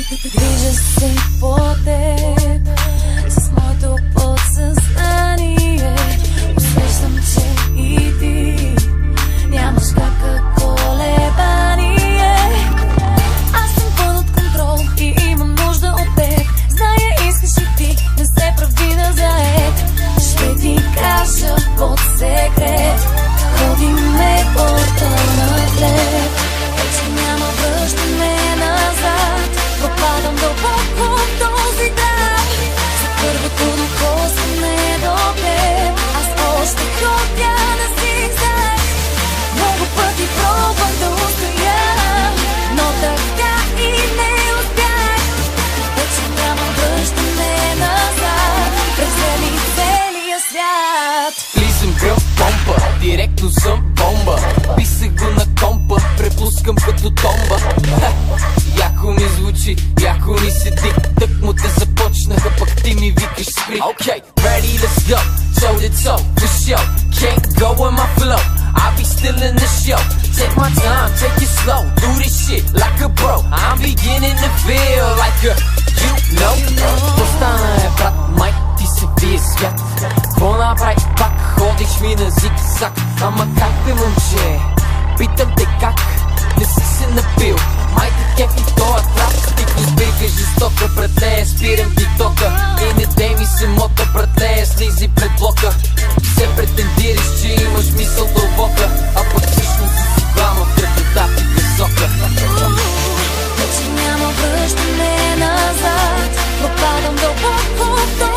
Движа се по теб с моето подсъзнание. Усещам, че и ти нямаш кака колебание. Аз съм пълн от контрол и имам нужда от теб. Зная, искаш и ти, не се прави на заед. Ще ти кажа под секрет, ходиме порта напред. Вече няма връщане назад, пропадам дълбоко в този град. За първото докосване до теб аз още ходя на зигзаг. Много пъти пробвах да устоя, но така и не успях. Вече няма връщане назад, превземи целия свят. Влизам гръм помпа, директно съм бомба. Писах го на компа, препускам като томба. Яко ми звучи, яко ми седи. Тък му те започнаха, пък ти ми викаш спри. Okay, ready, let's go, toe to toe, for show. Can't go with my flow, I'll be still in the show. Take my time, take it slow, do this shit like a bro. I'm beginning to feel like a, you know. Остана е брат, май ти се вие свят. Какво направи, пак ходиш ми на зигзаг. Ама как бе, момче? Питам те как? Не си се напил, май те кефи тоя трап. Стикни сбирка жестока, брате, спирам тиктока. И не дей ми се мота, брате, слизи пред блока. Се претендираш, че имаш мисъл дълбока, а пък всъщност си глама в кръвта ти висока. Вече няма връщане назад, пропадам дълбоко в този